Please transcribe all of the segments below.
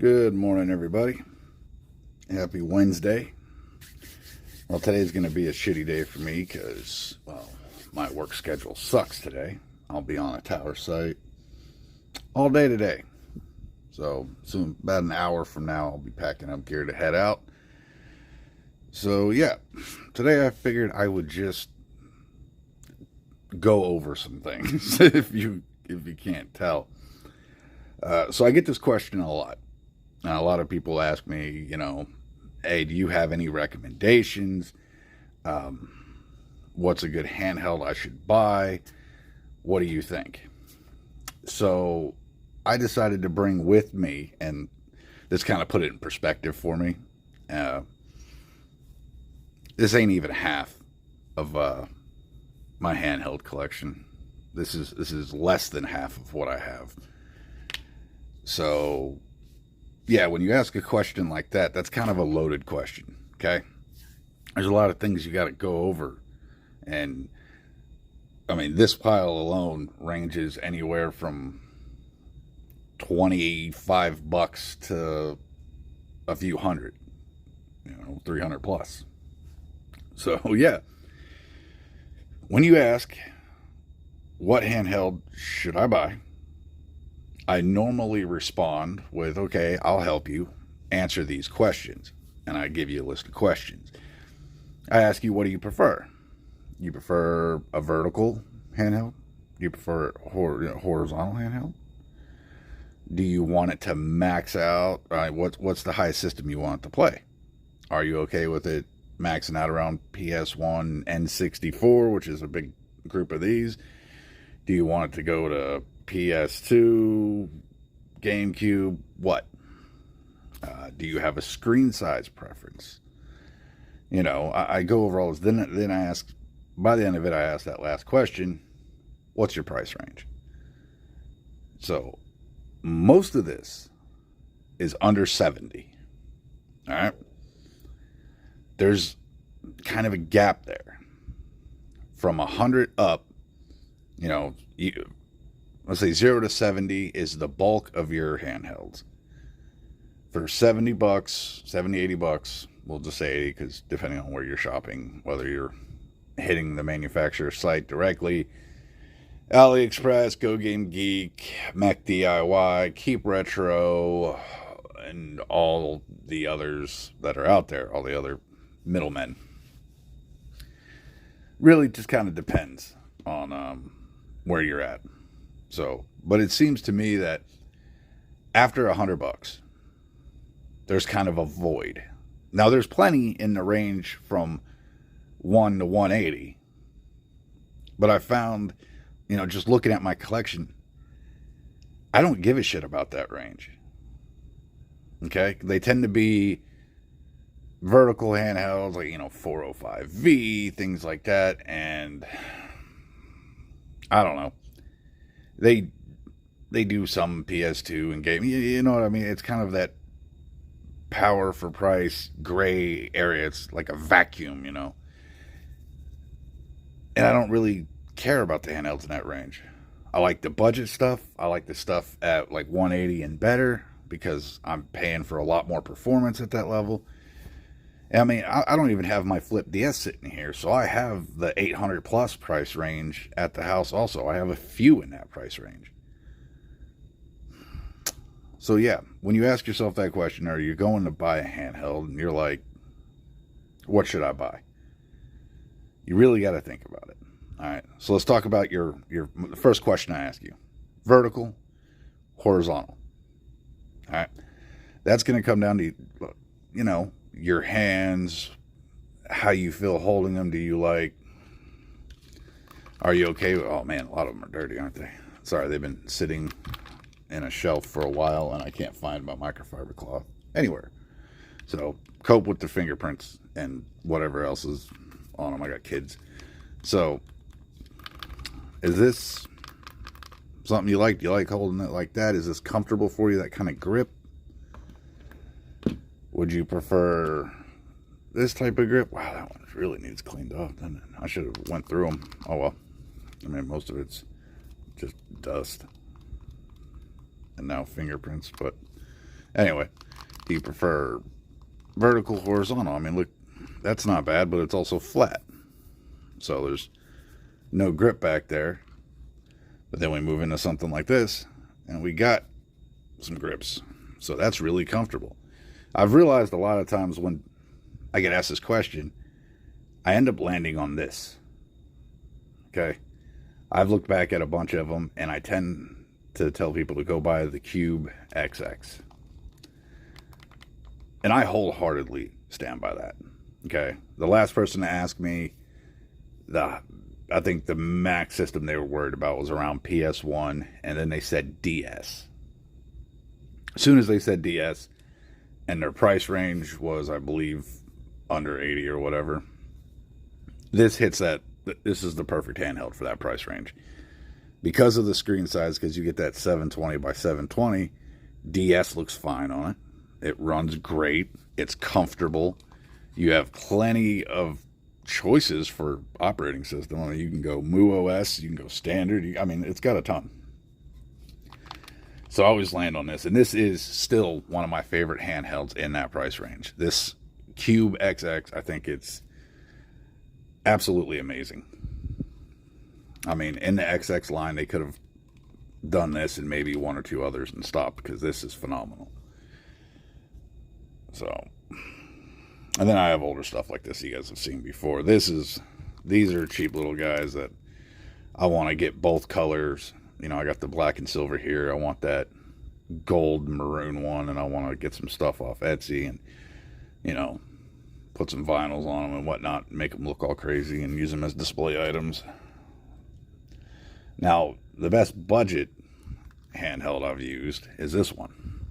Good morning, everybody. Happy Wednesday. Well, today's going to be a shitty day for me because, well, my work schedule sucks today. I'll be on a tower site all day today. So, soon, about an hour from now, I'll be packing up gear to head out. So, yeah, today I figured I would just go over some things if you can't tell. So I get this question a lot. And a lot of people ask me, hey, do you have any recommendations? What's a good handheld I should buy? What do you think? So I decided to bring with me, and this kind of put it in perspective for me. This ain't even half of my handheld collection. This is less than half of what I have. So, yeah, when you ask a question like that, that's kind of a loaded question, okay? There's a lot of things you got to go over. And, I mean, this pile alone ranges anywhere from $25 to a few hundred, 300 plus. So, yeah. When you ask, what handheld should I buy? I normally respond with, okay, I'll help you answer these questions. And I give you a list of questions. I ask you, what do you prefer? You prefer a vertical handheld? Do you prefer horizontal handheld? Do you want it to max out? What's the highest system you want it to play? Are you okay with it maxing out around PS1, N64, which is a big group of these? Do you want it to go to PS2, GameCube, what? Do you have a screen size preference? I go over all this. Then I ask, by the end of it, I ask that last question, what's your price range? So, most of this is under 70. All right? There's kind of a gap there. From 100 up, let's say 0 to 70 is the bulk of your handhelds. For $70, 70, $80, we'll just say 80 because depending on where you're shopping, whether you're hitting the manufacturer site directly, AliExpress, Go Game Geek, Mech DIY, Keep Retro, and all the others that are out there, all the other middlemen. Really just kind of depends on where you're at. So, but it seems to me that after $100, there's kind of a void. Now, there's plenty in the range from 1 to 180. But I found, just looking at my collection, I don't give a shit about that range. Okay? They tend to be vertical handhelds, like, 405V, things like that. And I don't know. They do some PS2 and game. You know what I mean? It's kind of that power for price gray area. It's like a vacuum, And I don't really care about the handhelds in that range. I like the budget stuff. I like the stuff at like 180 and better because I'm paying for a lot more performance at that level. I mean, I don't even have my Flip DS sitting here, so I have the 800 plus price range at the house also. I have a few in that price range. So yeah, when you ask yourself that question, are you going to buy a handheld, and you're like, what should I buy? You really got to think about it. All right, so let's talk about the first question I ask you. Vertical, horizontal. All right, that's going to come down to, your hands, how you feel holding them. Are you okay with, oh man, a lot of them are dirty, aren't they? Sorry, they've been sitting in a shelf for a while and I can't find my microfiber cloth anywhere. So cope with the fingerprints and whatever else is on them. I got kids. So is this something you like? Do you like holding it like that? Is this comfortable for you, that kind of grip? Would you prefer this type of grip? Wow, that one really needs cleaned off, doesn't it? I should have went through them. Oh well. I mean, most of it's just dust. And now fingerprints, but Anyway, do you prefer vertical, horizontal? I mean, look, that's not bad, but it's also flat. So there's no grip back there. But then we move into something like this, and we got some grips. So that's really comfortable. I've realized a lot of times when I get asked this question, I end up landing on this. Okay? I've looked back at a bunch of them, and I tend to tell people to go buy the Cube XX. And I wholeheartedly stand by that. Okay? The last person to ask me, I think the max system they were worried about was around PS1, and then they said DS. As soon as they said DS, and their price range was, I believe, under 80 or whatever, this hits that. This is the perfect handheld for that price range. Because of the screen size, because you get that 720 by 720, DS looks fine on it. It runs great. It's comfortable. You have plenty of choices for operating system. I mean, you can go MuOS, you can go standard. I mean, it's got a ton. So I always land on this. And this is still one of my favorite handhelds in that price range. This Cube XX, I think it's absolutely amazing. I mean, in the XX line, they could have done this and maybe one or two others and stopped, because this is phenomenal. So, and then I have older stuff like this you guys have seen before. These are cheap little guys that I want to get both colors. You know, I got the black and silver here. I want that gold maroon one, and I want to get some stuff off Etsy and, you know, put some vinyls on them and whatnot, make them look all crazy and use them as display items. Now, the best budget handheld I've used is this one.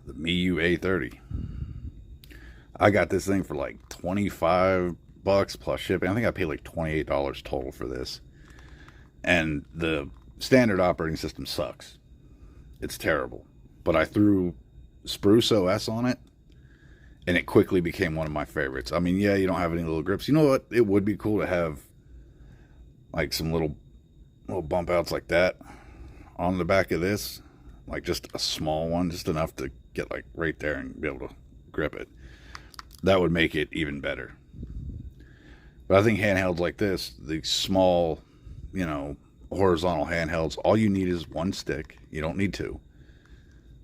The Miu A30. I got this thing for like $25 plus shipping. I think I paid like $28 total for this. And the standard operating system sucks. It's terrible. But I threw Spruce OS on it, and it quickly became one of my favorites. I mean, yeah, you don't have any little grips. You know what? It would be cool to have like some little bump outs like that on the back of this. Like just a small one, just enough to get like right there and be able to grip it. That would make it even better. But I think handhelds like this, the small, you know, horizontal handhelds, all you need is one stick. You don't need two.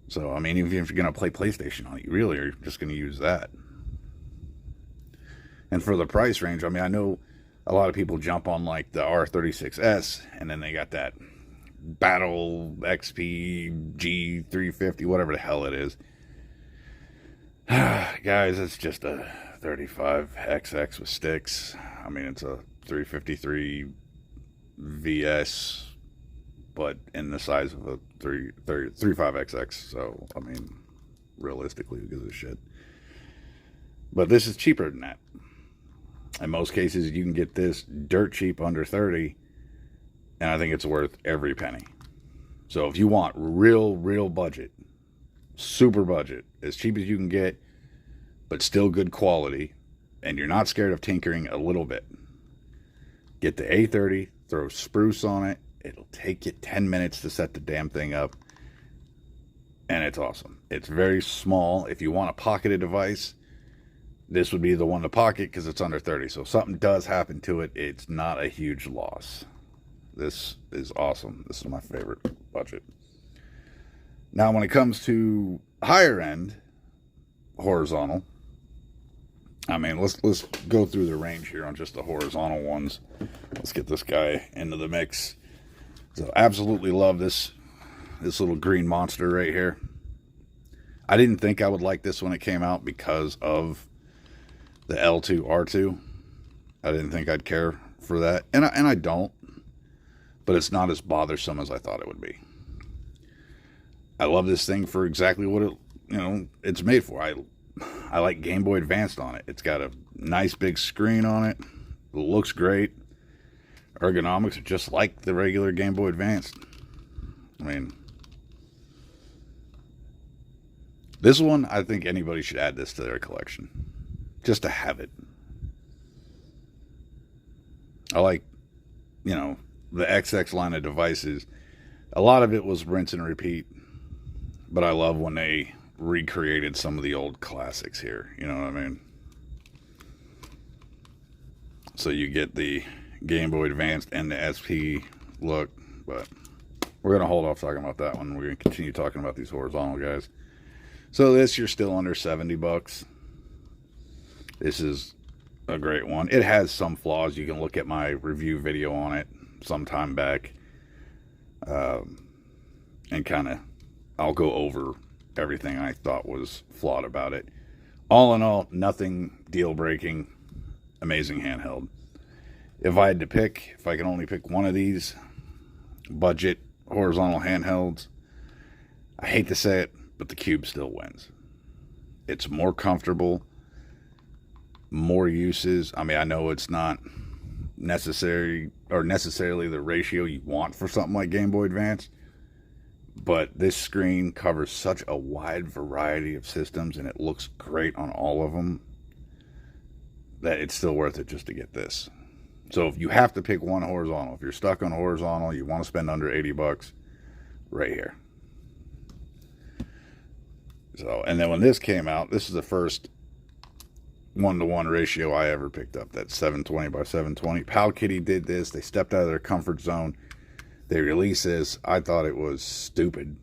So, I mean, even if you're going to play PlayStation on it, you really are just going to use that. And for the price range, I mean, I know a lot of people jump on like the R36S, and then they got that Battle XP G350, whatever the hell it is. Guys, it's just a 35XX with sticks. I mean, it's a 353 VS, but in the size of a 35XX. So, I mean, realistically, who gives a shit? But this is cheaper than that. In most cases, you can get this dirt cheap under 30, and I think it's worth every penny. So if you want real budget, super budget, as cheap as you can get, but still good quality, and you're not scared of tinkering a little bit, get the A30, throw Spruce on it. It'll take you 10 minutes to set the damn thing up, and it's awesome. It's very small. If you want a pocketed device, this would be the one to pocket because it's under 30. So if something does happen to it, it's not a huge loss. This is awesome. This is my favorite budget. Now, when it comes to higher end horizontal, I mean, let's go through the range here on just the horizontal ones. Let's get this guy into the mix. So absolutely love this little green monster right here. I didn't think I would like this when it came out because of the L2 R2. I didn't think I'd care for that, and I don't, but it's not as bothersome as I thought it would be. I love this thing for exactly what it's made for. I like Game Boy Advanced on it. It's got a nice big screen on it. It looks great. Ergonomics are just like the regular Game Boy Advanced. I mean, this one, I think anybody should add this to their collection, just to have it. I like, the XX line of devices. A lot of it was rinse and repeat. But I love when they recreated some of the old classics here. You know what I mean? So you get the Game Boy Advanced and the SP look, but we're going to hold off talking about that one. We're going to continue talking about these horizontal guys. So this, you're still under $70. This is a great one. It has some flaws. You can look at my review video on it some time back. And kind of, I'll go over everything I thought was flawed about it. All in all, nothing deal-breaking. Amazing handheld. If I had to pick, if I could only pick one of these budget horizontal handhelds, I hate to say it, but the Cube still wins. It's more comfortable, more uses. I mean, I know it's not necessarily the ratio you want for something like Game Boy Advance, but this screen covers such a wide variety of systems, and it looks great on all of them, that it's still worth it just to get this. So if you have to pick one horizontal, if you're stuck on horizontal, you want to spend under $80, right here. So, and then when this came out, this is the first 1-to-1 ratio I ever picked up. That's 720 by 720. Powkitty did this. They stepped out of their comfort zone. They released this. I thought it was stupid.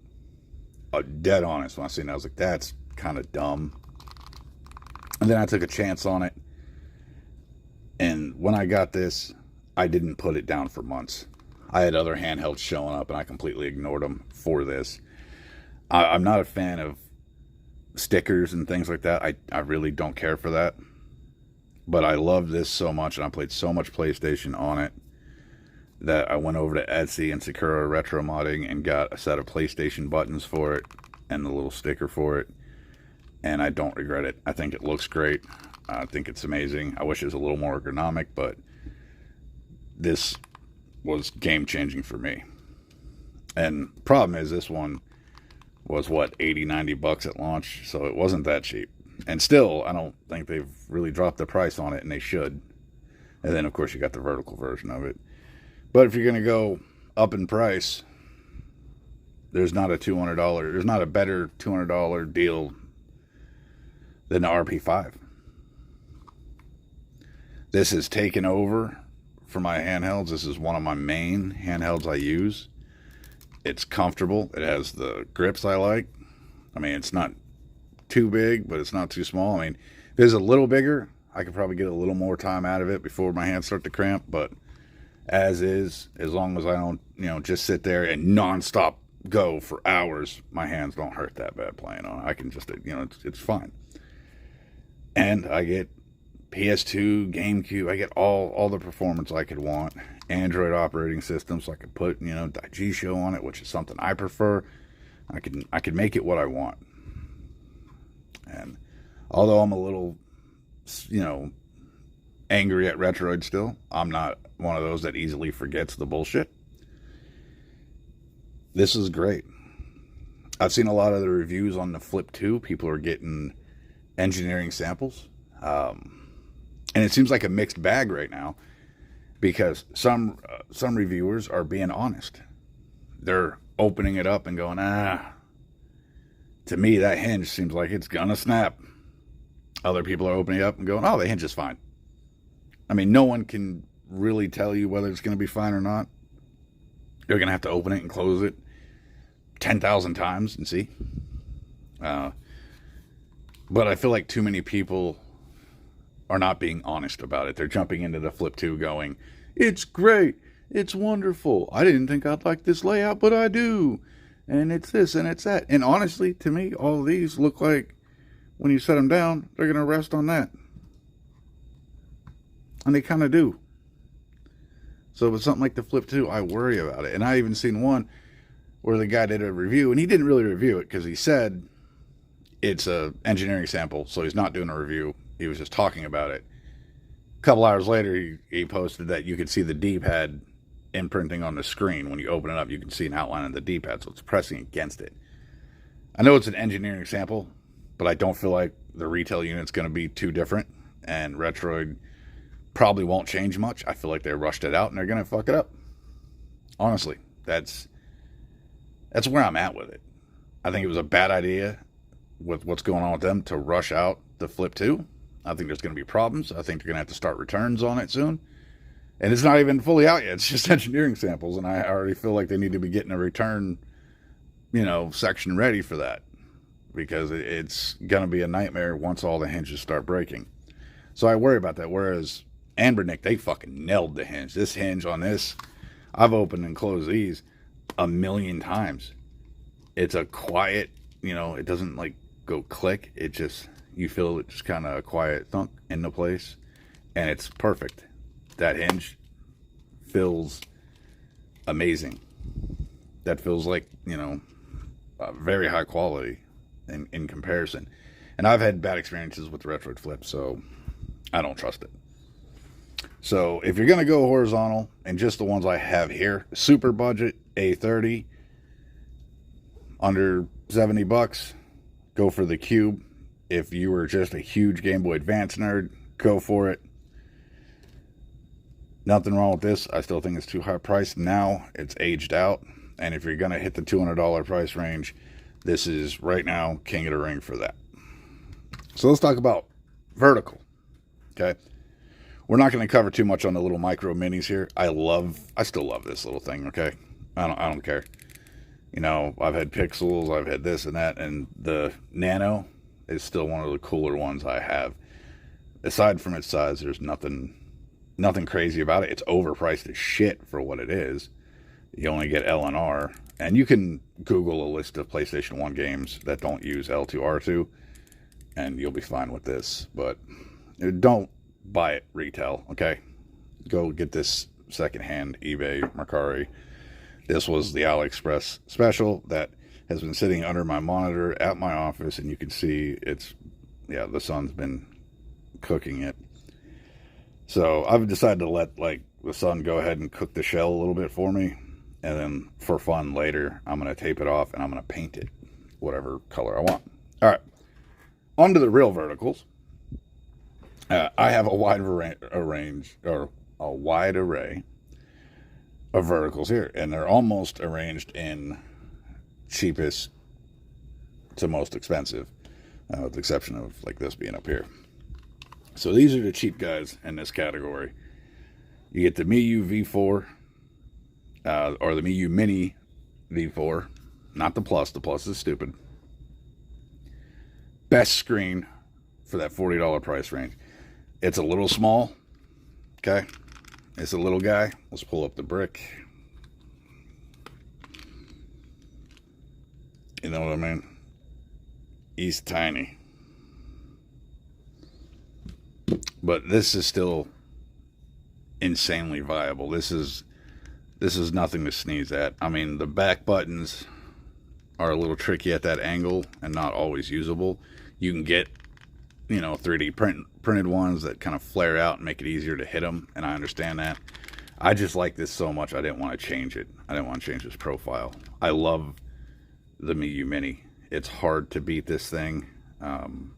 Dead honest. When I seen it, I was like, that's kind of dumb. And then I took a chance on it. And when I got this, I didn't put it down for months. I had other handhelds showing up, and I completely ignored them for this. I'm not a fan of stickers and things like that. I really don't care for that. But I love this so much, and I played so much PlayStation on it, that I went over to Etsy and Sakura Retro Modding and got a set of PlayStation buttons for it and the little sticker for it. And I don't regret it. I think it looks great. I think it's amazing. I wish it was a little more ergonomic, but this was game-changing for me. And problem is, this one was, what, $80-$90 at launch, so it wasn't that cheap. And still, I don't think they've really dropped the price on it, and they should. And then, of course, you got the vertical version of it. But if you're going to go up in price, there's not a $200, there's not a better $200 deal than the RP5. This has taken over for my handhelds. This is one of my main handhelds I use. It's comfortable. It has the grips I like. I mean, it's not too big, but it's not too small. I mean, if it was a little bigger, I could probably get a little more time out of it before my hands start to cramp. But as is, as long as I don't, just sit there and nonstop go for hours, my hands don't hurt that bad playing on it. I can just, it's fine. And I get PS2, GameCube, I get all the performance I could want. Android operating system, so I could put, Daijisho on it, which is something I prefer. I could make it what I want. And although I'm a little, angry at Retroid still, I'm not one of those that easily forgets the bullshit. This is great. I've seen a lot of the reviews on the Flip 2. People are getting engineering samples. And it seems like a mixed bag right now, because some reviewers are being honest. They're opening it up and going, to me that hinge seems like it's gonna snap. Other people are opening it up and going, oh, the hinge is fine. I mean, no one can really tell you whether it's going to be fine or not. You're going to have to open it and close it 10,000 times and see. But I feel like too many people are not being honest about it. They're jumping into the Flip 2 going, it's great, it's wonderful, I didn't think I'd like this layout, but I do, and it's this and it's that. And honestly, to me, all of these look like, when you set them down, they're going to rest on that. And they kind of do. So with something like the Flip 2, I worry about it. And I even seen one where the guy did a review, and he didn't really review it because he said it's a engineering sample, so he's not doing a review. He was just talking about it. A couple hours later, he posted that you could see the D-pad imprinting on the screen. When you open it up, you can see an outline of the D-pad, so it's pressing against it. I know it's an engineering sample, but I don't feel like the retail unit's going to be too different, and Retroid probably won't change much. I feel like they rushed it out, and they're going to fuck it up. Honestly, that's where I'm at with it. I think it was a bad idea with what's going on with them to rush out the Flip 2. I think there's going to be problems. I think they're going to have to start returns on it soon. And it's not even fully out yet. It's just engineering samples. And I already feel like they need to be getting a return, section ready for that. Because it's going to be a nightmare once all the hinges start breaking. So I worry about that. Whereas Anbernic, they fucking nailed the hinge. This hinge on this, I've opened and closed these 1,000,000 times. It's a quiet, it doesn't like go click. It just, you feel it just kind of a quiet thunk into place. And it's perfect. That hinge feels amazing. That feels like, very high quality in comparison. And I've had bad experiences with the retroid Flip, so I don't trust it. So if you're going to go horizontal, and just the ones I have here, super budget, A30, under $70, go for the Cube. If you were just a huge Game Boy Advance nerd, go for it. Nothing wrong with this. I still think it's too high priced. Now it's aged out. And if you're going to hit the $200 price range, this is right now king of the ring for that. So let's talk about vertical. Okay. We're not going to cover too much on the little micro minis here. I still love this little thing. Okay. I don't care. I've had Pixels, I've had this and that, and the Nano is still one of the cooler ones I have. Aside from its size, there's nothing crazy about it. It's overpriced as shit for what it is. You only get L and R, and you can Google a list of PlayStation 1 games that don't use L2, R2, and you'll be fine with this. But don't buy it retail, okay? Go get this secondhand, eBay, Mercari. This was the AliExpress special that has been sitting under my monitor at my office, and you can see the sun's been cooking it. So I've decided to let the sun go ahead and cook the shell a little bit for me, and then for fun later, I'm going to tape it off and I'm going to paint it whatever color I want. All right, on to the real verticals. I have a wide array of verticals here, and they're almost arranged in cheapest to most expensive, with the exception of this being up here. So these are the cheap guys in this category. You get the Miyu V4, or the Miyu Mini V4, not the Plus. The Plus is stupid. Best screen for that $40 price range. It's a little small, okay? It's a little guy. Let's pull up the brick. You know what I mean? He's tiny. But this is still insanely viable. This is nothing to sneeze at. I mean, the back buttons are a little tricky at that angle and not always usable. You can get 3D printed ones that kind of flare out and make it easier to hit them, and I understand that. I just like this so much I didn't want to change it. I didn't want to change this profile. I love the Miyu Mini. It's hard to beat this thing.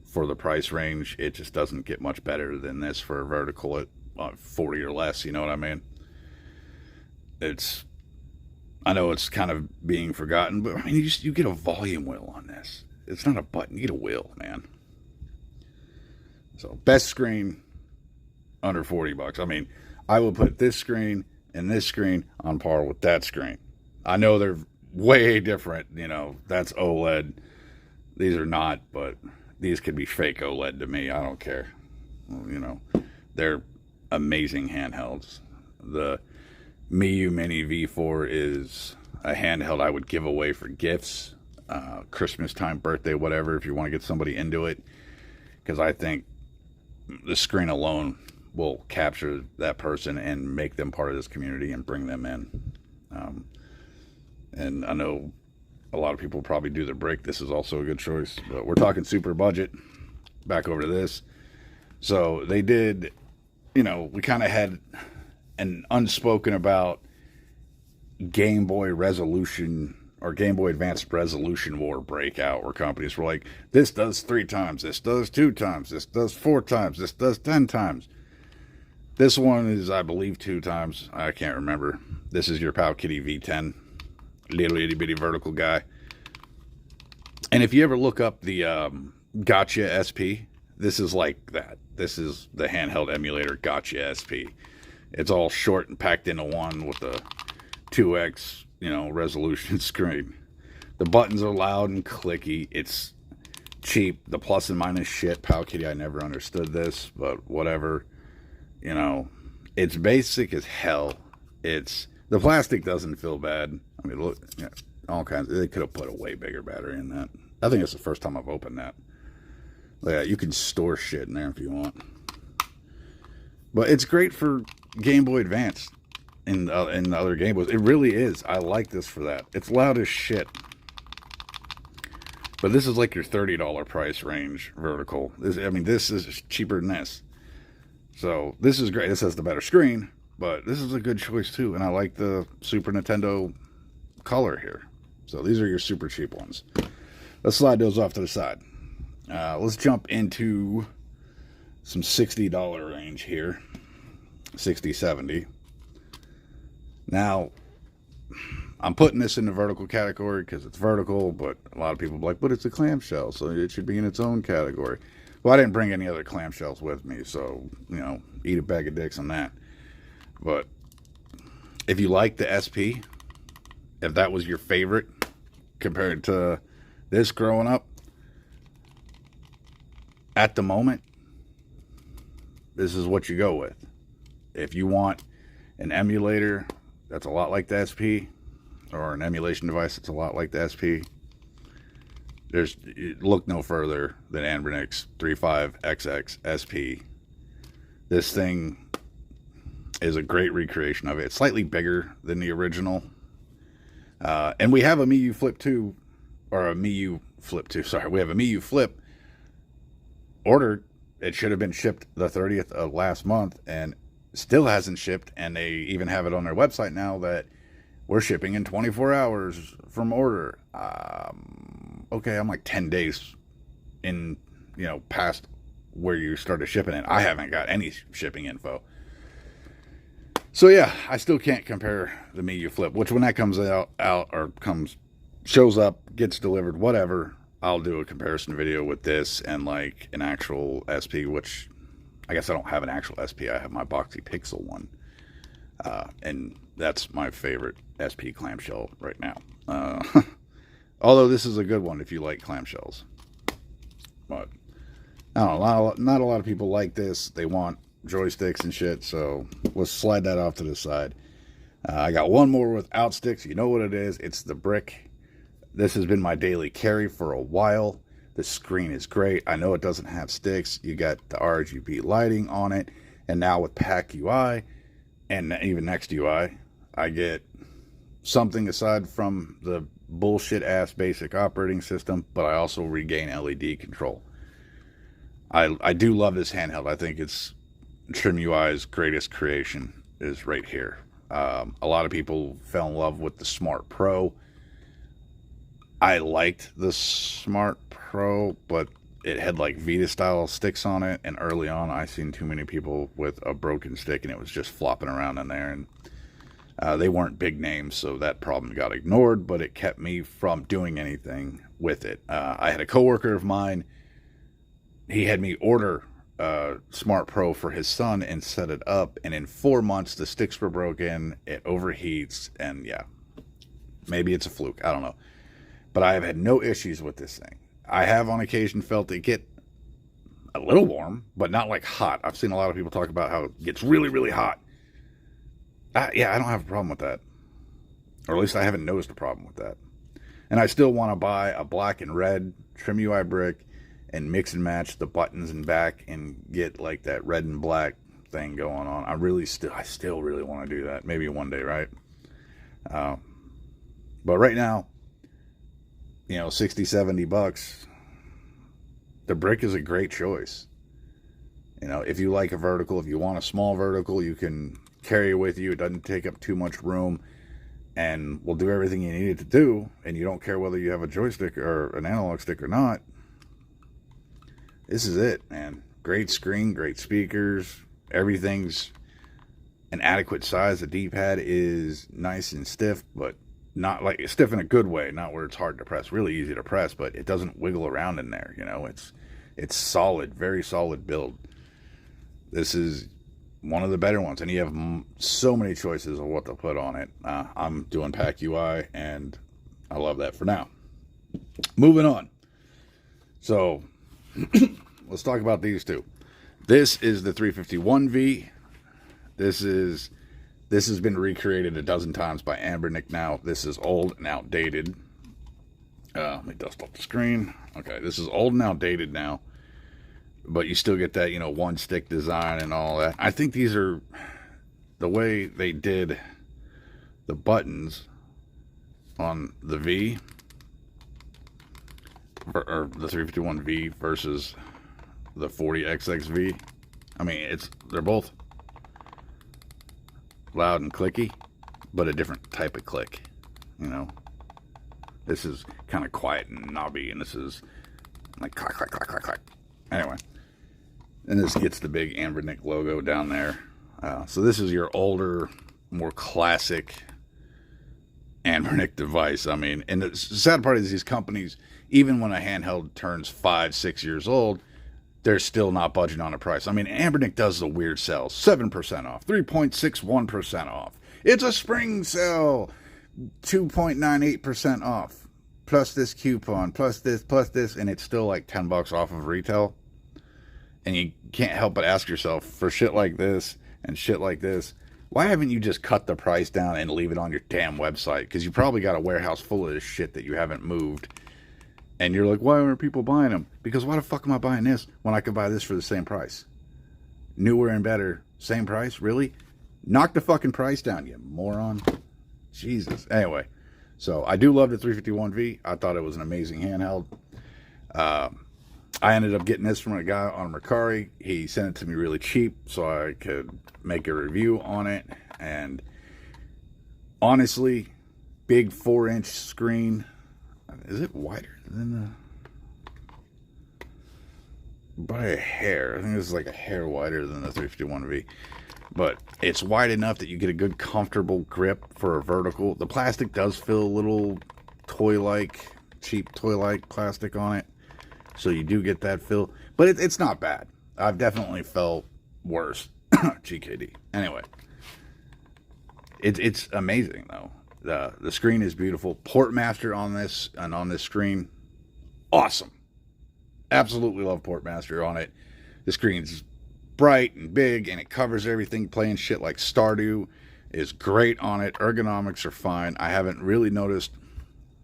For the price range, it just doesn't get much better than this for a vertical at 40 or less, you know what I mean? I know it's kind of being forgotten, but I mean, you get a volume wheel on this. It's not a button, you get a wheel, man. So, best screen, under $40. I mean, I would put this screen and this screen on par with that screen. I know they're way different, that's OLED. These are not, but these could be fake OLED to me. I don't care. They're amazing handhelds. The Miyu Mini V4 is a handheld I would give away for gifts, Christmas time, birthday, whatever, if you want to get somebody into it. Because I think the screen alone will capture that person and make them part of this community and bring them in. And I know a lot of people probably do the brick. This is also a good choice. But we're talking super budget. Back over to this. So they did, we kind of had an unspoken about Game Boy resolution or Game Boy Advance resolution war breakout, where companies were like, this does 3 times, this does 2 times, this does 4 times, this does 10 times. This one is, I believe, 2 times. I can't remember. This is your Pow Kitty V10. Little itty bitty vertical guy. And if you ever look up the Gotcha SP, this is like that. This is the handheld emulator Gotcha SP. It's all short and packed into one with a 2x, resolution screen. The buttons are loud and clicky. It's cheap. The plus and minus shit. Powkitty, I never understood this, but whatever. It's basic as hell. The plastic doesn't feel bad. I mean, look, all kinds. They could have put a way bigger battery in that. I think it's the first time I've opened that. Yeah, you can store shit in there if you want. But it's great for Game Boy Advance and the other Game Boys. It really is. I like this for that. It's loud as shit. But this is like your $30 price range vertical. This is cheaper than this. So this is great. This has the better screen, but this is a good choice too. And I like the Super Nintendo color here. So these are your super cheap ones. Let's slide those off to the side. Let's jump into some $60 range here. 60, 70. Now, I'm putting this in the vertical category because it's vertical, but a lot of people are like, but it's a clamshell, so it should be in its own category. Well, I didn't bring any other clamshells with me, so, eat a bag of dicks on that. But if you like the SP, if that was your favorite compared to this growing up, at the moment, this is what you go with. If you want an emulator that's a lot like the SP, or an emulation device that's a lot like the SP, look no further than Anbernic's 35XX SP. This thing is a great recreation of it. It's slightly bigger than the original. And we have a Miiu Flip 2, or a Miiu Flip 2, sorry. We have a Miiu Flip ordered. It should have been shipped the 30th of last month and still hasn't shipped. And they even have it on their website now that we're shipping in 24 hours from order. Okay, I'm like 10 days in, past where you started shipping it. I haven't got any shipping info. So yeah, I still can't compare the Miiu Flip, which when that comes out or shows up, gets delivered, whatever, I'll do a comparison video with this and like an actual SP, which I guess I don't have an actual SP. I have my Boxy Pixel one. And that's my favorite SP clamshell right now. Although this is a good one if you like clamshells. But I don't know, not a lot of people like this. They want joysticks and shit, so let's slide that off to the side. I got one more without sticks. You know what it is. It's the brick. This has been my daily carry for a while. The screen is great. I know it doesn't have sticks. You got the RGB lighting on it. And now with Pack UI and even Next UI, I get something aside from the bullshit ass basic operating system, but I also regain LED control. I do love this handheld. I think it's Trim UI's greatest creation is right here. A lot of people fell in love with the Smart Pro. I liked the Smart Pro, but it had like Vita style sticks on it, and early on I seen too many people with a broken stick and it was just flopping around in there, and they weren't big names, so that problem got ignored, but it kept me from doing anything with it. I had a coworker of mine, he had me order Smart Pro for his son and set it up, and in 4 months the sticks were broken, it overheats, and yeah, maybe it's a fluke, I don't know. But I have had no issues with this thing. I have on occasion felt it get a little warm, but not like hot. I've seen a lot of people talk about how it gets really, really hot. Yeah, I don't have a problem with that. Or at least I haven't noticed a problem with that. And I still want to buy a black and red Trim UI brick and mix and match the buttons and back and get like that red and black thing going on. I still really want to do that. Maybe one day, right? But right now, 60, 70 bucks, the brick is a great choice. If you like a vertical, if you want a small vertical, you can carry it with you. It doesn't take up too much room and will do everything you need it to do. And you don't care whether you have a joystick or an analog stick or not. This is it, man. Great screen, great speakers. Everything's an adequate size. The D-pad is nice and stiff, but not like stiff in a good way, not where it's hard to press, really easy to press, but it doesn't wiggle around in there. You know, it's solid, very solid build. This is one of the better ones, and you have so many choices of what to put on it. I'm doing Pack UI, and I love that for now. Moving on. So let's talk about these two. This is the 351V. This has been recreated a dozen times by Anbernic now. This is old and outdated. Let me dust off the screen. Okay, this is old and outdated now, but you still get that, you know, one stick design and all that. I think these are the way they did the buttons on the V, or the 351V versus the 40XXV. I mean, they're both loud and clicky, but a different type of click, you know. This is kind of quiet and knobby, and this is like clack, clack, clack, clack, clack. Anyway, and this gets the big Anbernic logo down there. So this is your older, more classic Anbernic device. I mean, and the sad part is these companies, even when a handheld turns 5-6 years old, they're still not budging on a price. I mean, Anbernic does the weird sales. 7% off, 3.61% off. It's a spring sale, 2.98% off, plus this coupon, plus this, and it's still like $10 off of retail. And you can't help but ask yourself, for shit like this and shit like this, why haven't you just cut the price down and leave it on your damn website? Because you probably got a warehouse full of this shit that you haven't moved. And you're like, why aren't people buying them? Because why the fuck am I buying this when I could buy this for the same price? Newer and better, same price? Really? Knock the fucking price down, you moron. Jesus. Anyway, so I do love the 351V. I thought it was an amazing handheld. I ended up getting this from a guy on Mercari. He sent it to me really cheap so I could make a review on it. And honestly, big 4-inch screen. Is it wider than by a hair? I think this is like a hair wider than the 351V. But it's wide enough that you get a good comfortable grip for a vertical. The plastic does feel a little toy-like, cheap toy-like plastic on it. So you do get that feel. But it's not bad. I've definitely felt worse. GKD. Anyway. It's amazing, though. The screen is beautiful. Portmaster on this and on this screen, awesome. Absolutely love Portmaster on it. The screen's bright and big, and it covers everything. Playing shit like Stardew is great on it. Ergonomics are fine. I haven't really noticed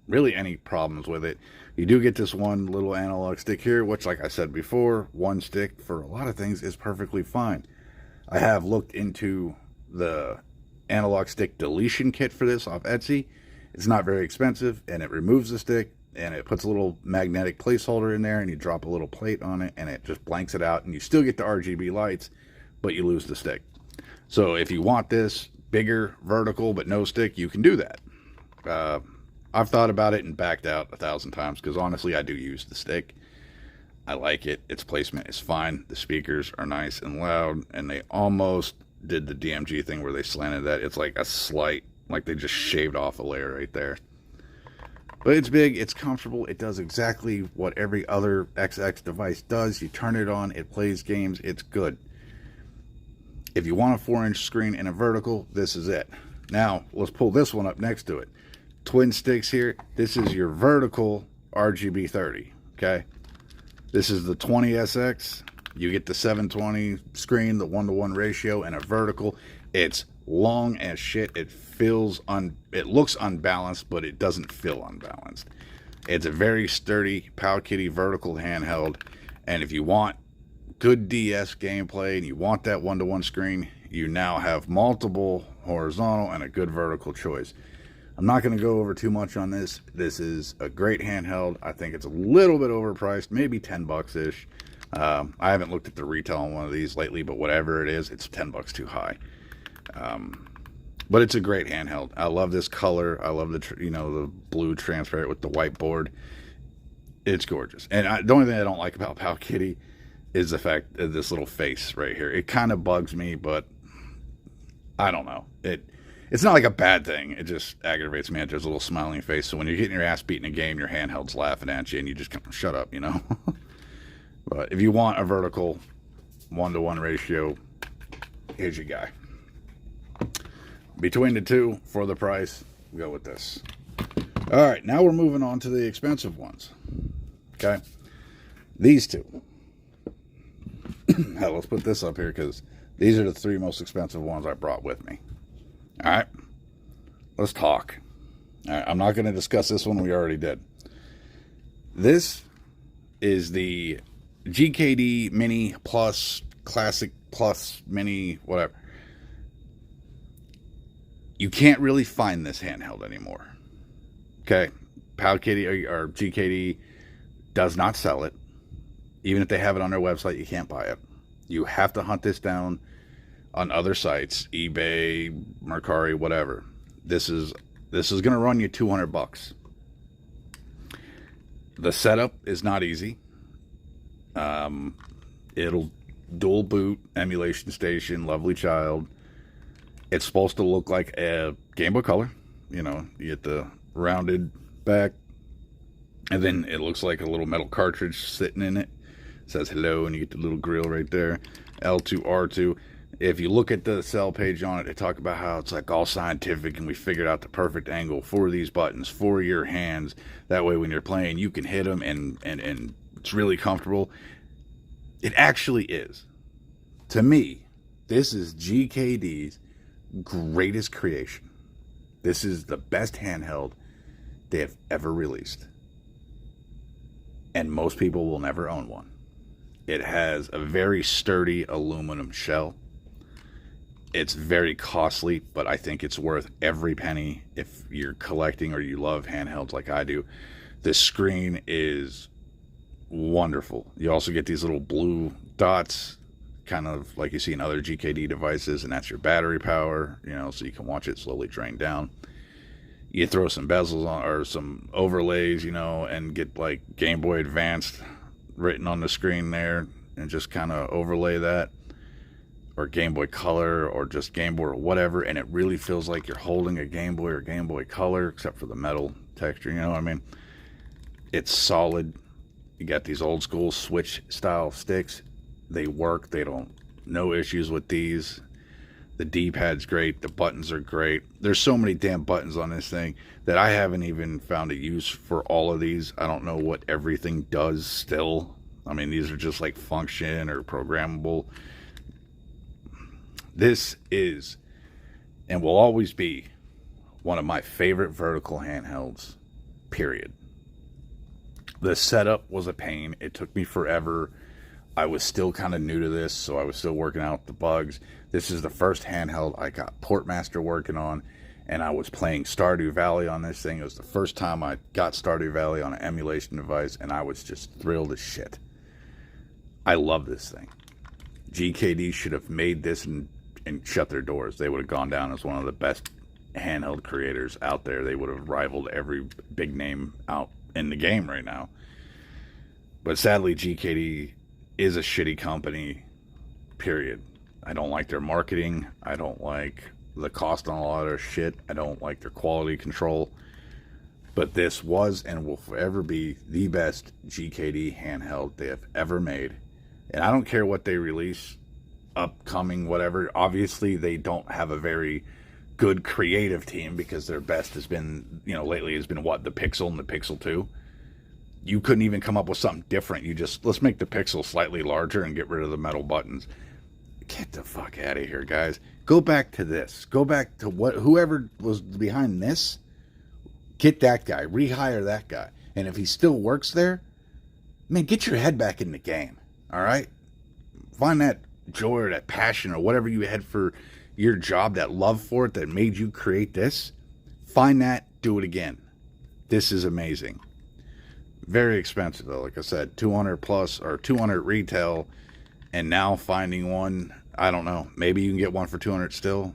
really any problems with it. You do get this one little analog stick here, which, like I said before, one stick for a lot of things is perfectly fine. I have looked into the analog stick deletion kit for this off Etsy. It's not very expensive, and it removes the stick, and it puts a little magnetic placeholder in there, and you drop a little plate on it, and it just blanks it out, and you still get the RGB lights, but you lose the stick. So if you want this bigger vertical but no stick, you can do that. I've thought about it and backed out 1,000 times because honestly I do use the stick. I like it. Its placement is fine. The speakers are nice and loud, and they almost did the DMG thing where they slanted that. It's like a slight, like they just shaved off a layer right there. But it's big, it's comfortable, it does exactly what every other XX device does. You turn it on, it plays games, it's good. If you want a 4-inch screen and a vertical, this is it. Now, let's pull this one up next to it. Twin sticks here. This is your vertical RGB 30, okay? This is the 20SX. You get the 720 screen, the 1-to-1 ratio, and a vertical. It's long as shit. It looks unbalanced, but it doesn't feel unbalanced. It's a very sturdy Powkiddy vertical handheld, and if you want good DS gameplay and you want that 1-to-1 screen, you now have multiple horizontal and a good vertical choice. I'm not going to go over too much on this. This is a great handheld. I think it's a little bit overpriced, maybe 10 bucks-ish. I haven't looked at the retail on one of these lately, but whatever it is, it's 10 bucks too high. But it's a great handheld. I love this color. I love the the blue transparent with the white board. It's gorgeous. And the only thing I don't like about Powkiddy is the fact of this little face right here. It kind of bugs me, but I don't know. It's not like a bad thing. It just aggravates me. There's a little smiling face. So when you're getting your ass beat in a game, your handheld's laughing at you, and you just kind of shut up, you know. But if you want a vertical 1-to-1 ratio, here's your guy. Between the two, for the price, go with this. All right, now we're moving on to the expensive ones. Okay, these two. Hell, let's put this up here because these are the 3 most expensive ones I brought with me. All right, let's talk. All right, I'm not going to discuss this one. We already did. This is the GKD Mini Plus, Classic Plus, Mini, whatever. You can't really find this handheld anymore. Okay, PowKitty or GKD does not sell it. Even if they have it on their website, you can't buy it. You have to hunt this down on other sites, eBay, Mercari, whatever. This is going to run you $200. The setup is not easy. It'll dual boot, emulation station, lovely child. It's supposed to look like a Game Boy Color. You know, you get the rounded back, and then it looks like a little metal cartridge sitting in it. It says hello, and you get the little grill right there. L2, R2. If you look at the sell page on it, they talk about how it's like all scientific, and we figured out the perfect angle for these buttons, for your hands. That way when you're playing, you can hit them, and it's really comfortable. It actually is. To me, this is GKD's greatest creation. This is the best handheld they have ever released. And most people will never own one. It has a very sturdy aluminum shell. It's very costly, but I think it's worth every penny if you're collecting or you love handhelds like I do. This screen is wonderful. You also get these little blue dots, kind of like you see in other GKD devices, and that's your battery power, you know, so you can watch it slowly drain down. You throw some bezels on or some overlays, you know, and get like Game Boy Advanced written on the screen there and just kind of overlay that, or Game Boy Color, or just Game Boy or whatever, and it really feels like you're holding a Game Boy or Game Boy Color, except for the metal texture, you know what I mean? It's solid. You got these old school Switch style sticks. They work. They don't, no issues with these. The D-pad's great. The buttons are great. There's so many damn buttons on this thing that I haven't even found a use for all of these. I don't know what everything does still. I mean, these are just like function or programmable. This is, and will always be, one of my favorite vertical handhelds, period. The setup was a pain. It took me forever. I was still kind of new to this, so I was still working out the bugs. This is the first handheld I got Portmaster working on, and I was playing Stardew Valley on this thing. It was the first time I got Stardew Valley on an emulation device, and I was just thrilled as shit. I love this thing. GKD should have made this and shut their doors. They would have gone down as one of the best handheld creators out there. They would have rivaled every big name out in the game right now. But sadly, GKD is a shitty company, period. I don't like their marketing. I don't like the cost on a lot of their shit. I don't like their quality control. But this was and will forever be the best GKD handheld they have ever made. And I don't care what they release, upcoming, whatever. Obviously, they don't have a very good creative team, because their best has been, you know, lately has been what, the Pixel and the Pixel 2. You couldn't even come up with something different. You just, let's make the Pixel slightly larger and get rid of the metal buttons. Get the fuck out of here, guys. Go back to this. Go back to whoever was behind this. Get that guy. Rehire that guy. And if he still works there, man, get your head back in the game. All right? Find that joy or that passion or whatever you had for your job, that love for it that made you create this. Find that. Do it again. This is amazing. Very expensive, though. Like I said, 200 plus or 200 retail. And now finding one, I don't know. Maybe you can get one for 200 still.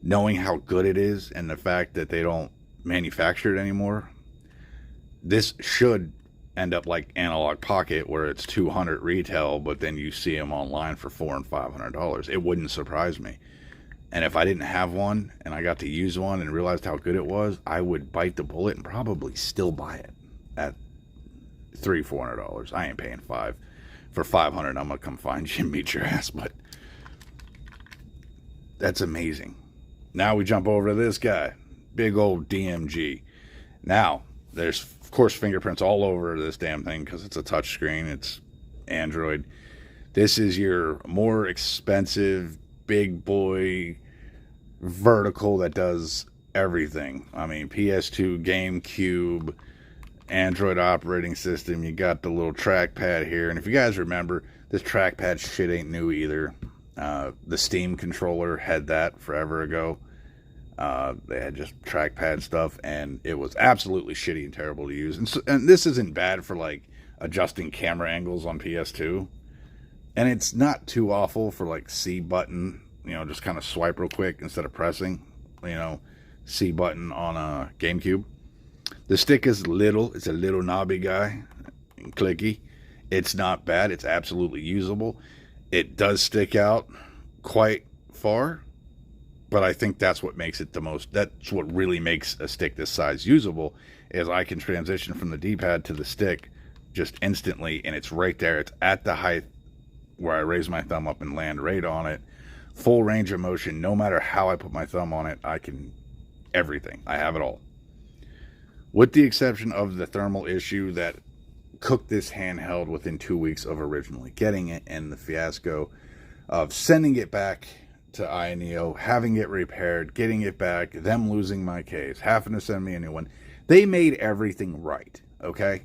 Knowing how good it is and the fact that they don't manufacture it anymore, this should end up like Analog Pocket, where it's 200 retail, but then you see them online for $400 and $500. It wouldn't surprise me. And if I didn't have one and I got to use one and realized how good it was, I would bite the bullet and probably still buy it at $300-$400. I ain't paying $500. For $500, I'm gonna come find you and meet your ass. But that's amazing. Now we jump over to this guy, big old DMG. Now there's of course fingerprints all over this damn thing because it's a touch screen. It's Android. This is your more expensive big boy vertical that does everything. I mean, PS2, GameCube, Android operating system. You got the little trackpad here. And if you guys remember, this trackpad shit ain't new either. The Steam controller had that forever ago. They had just trackpad stuff, and it was absolutely shitty and terrible to use. And this isn't bad for like adjusting camera angles on PS2. And it's not too awful for like C button, just kind of swipe real quick instead of pressing, C button on a GameCube. The stick is little. It's a little knobby guy, and clicky. It's not bad. It's absolutely usable. It does stick out quite far, but I think that's what makes it that's what really makes a stick this size usable, is I can transition from the D-pad to the stick just instantly, and it's right there. It's at the height where I raise my thumb up and land right on it. Full range of motion. No matter how I put my thumb on it, I can everything. I have it all. With the exception of the thermal issue that cooked this handheld within 2 weeks of originally getting it, and the fiasco of sending it back to INEO, having it repaired, getting it back, them losing my case, having to send me a new one. They made everything right, okay?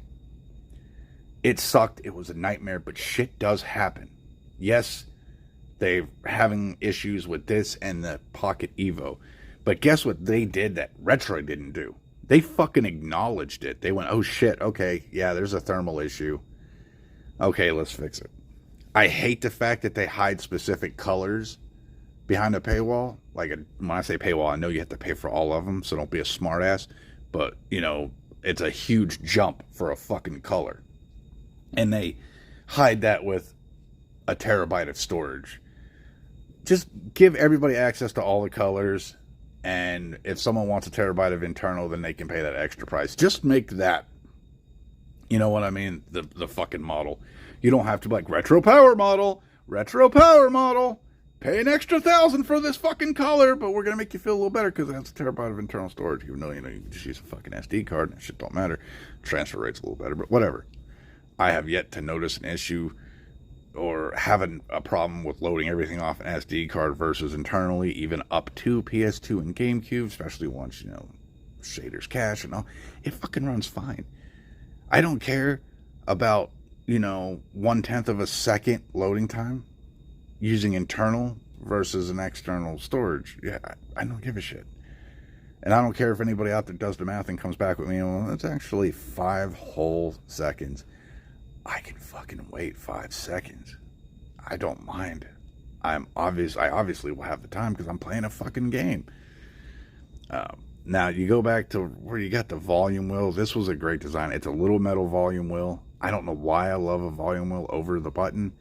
It sucked. It was a nightmare, but shit does happen. Yes, they're having issues with this and the Pocket Evo. But guess what they did that Retroid didn't do? They fucking acknowledged it. They went, oh shit, okay, yeah, there's a thermal issue. Okay, let's fix it. I hate the fact that they hide specific colors behind a paywall. Like, when I say paywall, I know you have to pay for all of them, so don't be a smartass. But, it's a huge jump for a fucking color. And they hide that with a terabyte of storage. Just give everybody access to all the colors, and if someone wants a terabyte of internal, then they can pay that extra price. Just make that, you know what I mean, the fucking model. You don't have to be like, retro power model, pay an extra $1,000 for this fucking color, but we're going to make you feel a little better because it has a terabyte of internal storage. Even though, you can just use a fucking SD card, and that shit don't matter. Transfer rate's a little better, but whatever. I have yet to notice an issue or having a problem with loading everything off an SD card versus internally, even up to PS2 and GameCube, especially once, shaders cache and all. It fucking runs fine. I don't care about, 1/10 of a second loading time using internal versus an external storage. Yeah, I don't give a shit. And I don't care if anybody out there does the math and comes back with me, well, that's actually 5 whole seconds. I can fucking wait 5 seconds. I don't mind. I obviously will have the time because I'm playing a fucking game. Now, you go back to where you got the volume wheel. This was a great design. It's a little metal volume wheel. I don't know why I love a volume wheel over the button,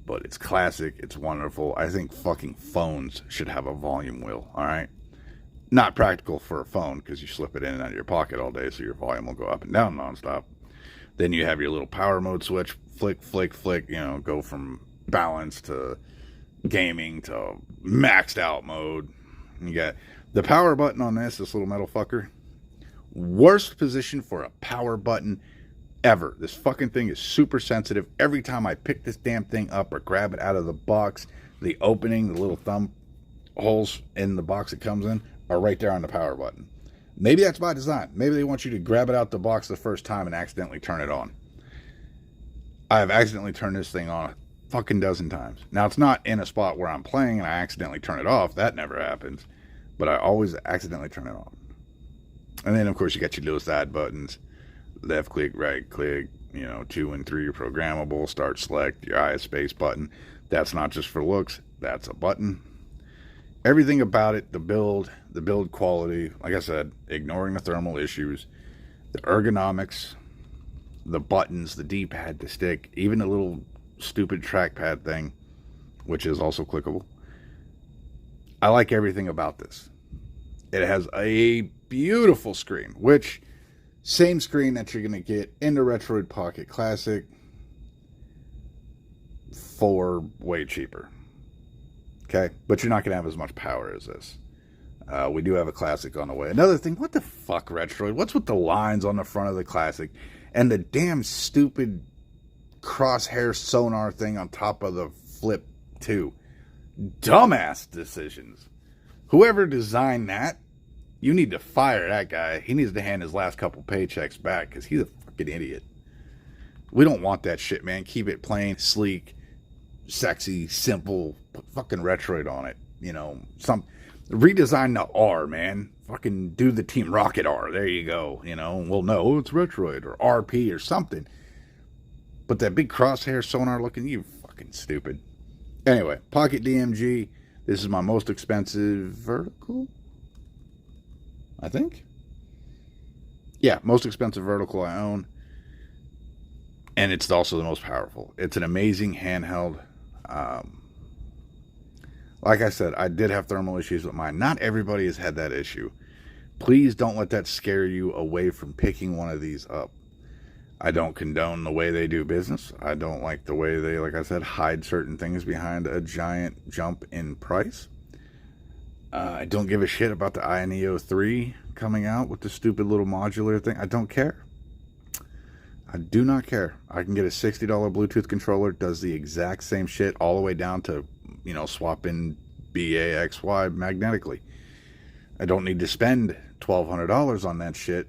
but it's classic. It's wonderful. I think fucking phones should have a volume wheel, all right? Not practical for a phone because you slip it in and out of your pocket all day, so your volume will go up and down nonstop. Then you have your little power mode switch, flick, flick, flick, go from balance to gaming to maxed out mode. You got the power button on this little metal fucker. Worst position for a power button ever. This fucking thing is super sensitive. Every time I pick this damn thing up or grab it out of the box, the opening, the little thumb holes in the box it comes in are right there on the power button. Maybe that's by design. Maybe they want you to grab it out the box the first time and accidentally turn it on. I have accidentally turned this thing on a fucking dozen times. Now, it's not in a spot where I'm playing and I accidentally turn it off. That never happens. But I always accidentally turn it on. And then, of course, you got your little side buttons. Left click, right click, 2 and 3 are programmable. Start select, your eye space button. That's not just for looks. That's a button. Everything about it, the build quality, like I said, ignoring the thermal issues, the ergonomics, the buttons, the D-pad, the stick, even the little stupid trackpad thing, which is also clickable. I like everything about this. It has a beautiful screen, which same screen that you're going to get in the Retroid Pocket Classic for way cheaper. Okay? But you're not going to have as much power as this. We do have a Classic on the way. Another thing, what the fuck, Retroid? What's with the lines on the front of the Classic and the damn stupid crosshair sonar thing on top of the Flip 2? Dumbass decisions. Whoever designed that, you need to fire that guy. He needs to hand his last couple paychecks back because he's a fucking idiot. We don't want that shit, man. Keep it plain, sleek, sexy, simple. Put fucking Retroid on it. You know, redesign the R, man. Fucking do the Team Rocket R. There you go. You know, we'll know it's Retroid or RP or something. But that big crosshair sonar looking, you fucking stupid. Anyway, Pocket DMG. This is my most expensive vertical, I think. Yeah, most expensive vertical I own. And it's also the most powerful. It's an amazing handheld. Like I said, I did have thermal issues with mine. Not everybody has had that issue. Please don't let that scare you away from picking one of these up. I don't condone the way they do business. I don't like the way they, like I said, hide certain things behind a giant jump in price. I don't give a shit about the iNeo 3 coming out with the stupid little modular thing. I don't care. I do not care. I can get a $60 Bluetooth controller. Does the exact same shit all the way down to, you know, swapping BAXY magnetically. I don't need to spend $1,200 on that shit.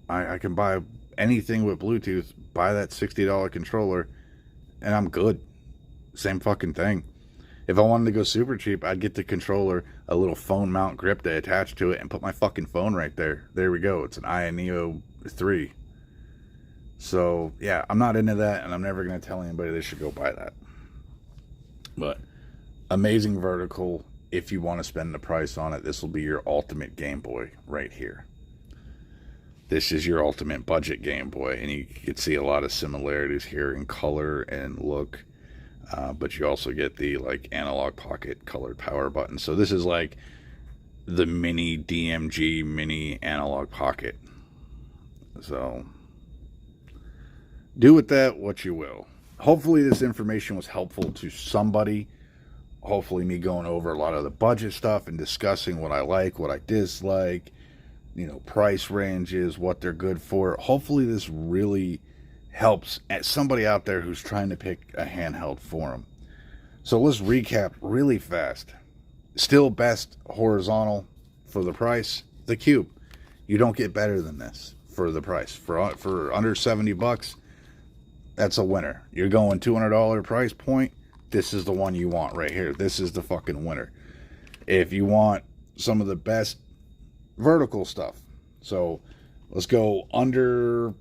I can buy anything with Bluetooth, buy that $60 controller, and I'm good. Same fucking thing. If I wanted to go super cheap, I'd get the controller, a little phone mount grip to attach to it, and put my fucking phone right there. There we go. It's an iNeo 3. So, yeah, I'm not into that, and I'm never going to tell anybody they should go buy that. But, amazing vertical. If you want to spend the price on it, this will be your ultimate Game Boy right here. This is your ultimate budget Game Boy, and you can see a lot of similarities here in color and look. But you also get the like analog pocket colored power button. So this is like the mini DMG mini analog pocket. So do with that what you will. Hopefully this information was helpful to somebody. Hopefully me going over a lot of the budget stuff and discussing what I like, what I dislike, you know, price ranges, what they're good for. Hopefully this really helps somebody out there who's trying to pick a handheld for them. So let's recap really fast. Still best horizontal for the price, the Cube. You don't get better than this for the price. For under $70, that's a winner. You're going $200 price point, this is the one you want right here. This is the fucking winner. If you want some of the best vertical stuff, so let's go under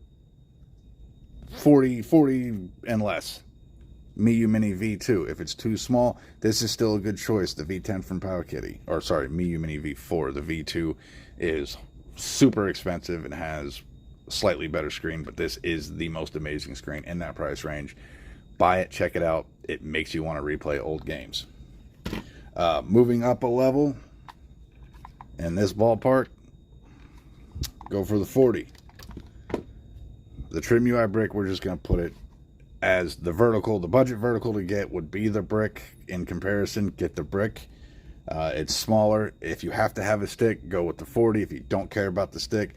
40 and less. Miyu Mini V2. If it's too small, this is still a good choice. The V10 from Powkiddy. Or sorry, Miyu Mini V4. The V2 is super expensive and has a slightly better screen, but this is the most amazing screen in that price range. Buy it, check it out. It makes you want to replay old games. Moving up a level in this ballpark, go for the 40. The Trim UI brick, we're just going to put it as the vertical. The budget vertical to get would be the brick. In comparison, get the brick. It's smaller. If you have to have a stick, go with the 40. If you don't care about the stick,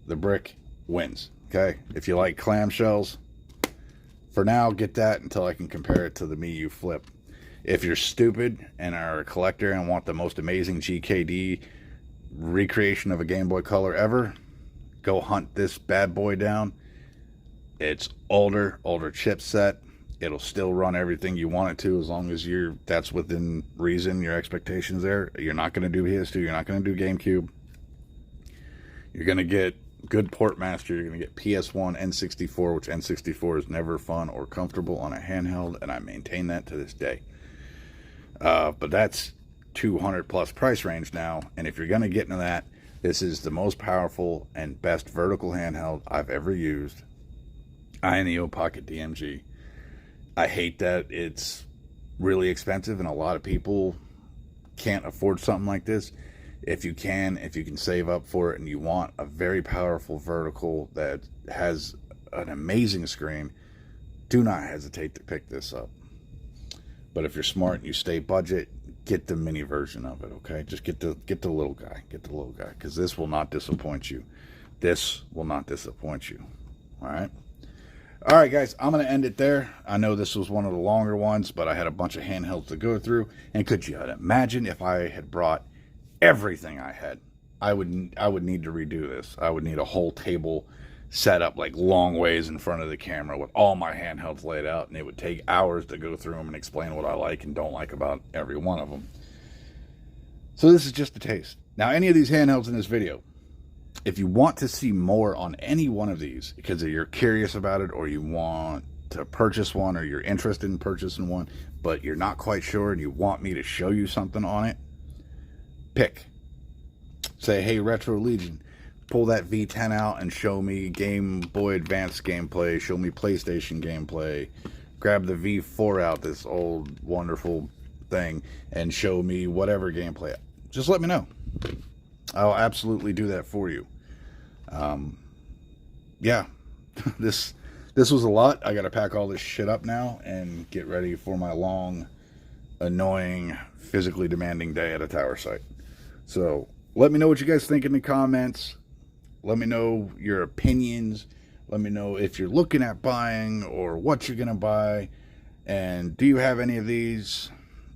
the brick wins. Okay? If you like clamshells, for now, get that until I can compare it to the Miyu Flip. If you're stupid and are a collector and want the most amazing GKD recreation of a Game Boy Color ever, go hunt this bad boy down. It's older chipset. It'll still run everything you want it to as long as that's within reason, your expectations there. You're not going to do PS2. You're not going to do GameCube. You're going to get good port master. You're going to get PS1, N64, which N64 is never fun or comfortable on a handheld, and I maintain that to this day. But that's 200 plus price range now, and if you're going to get into that, this is the most powerful and best vertical handheld I've ever used. iNeo Pocket DMG. I hate that it's really expensive and a lot of people can't afford something like this, if you can save up for it and you want a very powerful vertical that has an amazing screen, do not hesitate to pick this up. But if you're smart and you stay budget, get the mini version of it, okay? Just get the little guy. Get the little guy, because this will not disappoint you. This will not disappoint you. All right? All right, guys, I'm going to end it there. I know this was one of the longer ones, but I had a bunch of handhelds to go through. And could you imagine if I had brought everything I had? I would need to redo this. I would need a whole table set up like long ways in front of the camera with all my handhelds laid out, and it would take hours to go through them and explain what I like and don't like about every one of them. So this is just a taste. Now, any of these handhelds in this video, if you want to see more on any one of these because you're curious about it, or you want to purchase one, or you're interested in purchasing one but you're not quite sure and you want me to show you something on it, pick. Say, hey, Retro Legion, pull that V10 out and show me Game Boy Advance gameplay, show me PlayStation gameplay, grab the V4 out, this old wonderful thing, and show me whatever gameplay. Just let me know. I'll absolutely do that for you. Yeah, this was a lot. I got to pack all this shit up now and get ready for my long, annoying, physically demanding day at a tower site. So let me know what you guys think in the comments. Let me know your opinions. Let me know if you're looking at buying or what you're going to buy. And do you have any of these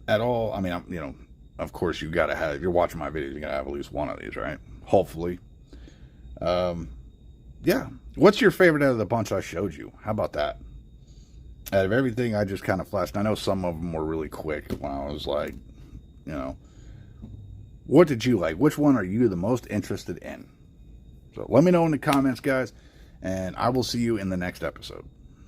at all? I mean, you know, of course you got to have, if you're watching my videos, you got to have at least one of these, right? Hopefully. Yeah. What's your favorite out of the bunch I showed you? How about that? Out of everything I just kind of flashed, I know some of them were really quick when I was like, you know, what did you like? Which one are you the most interested in? So let me know in the comments, guys, and I will see you in the next episode.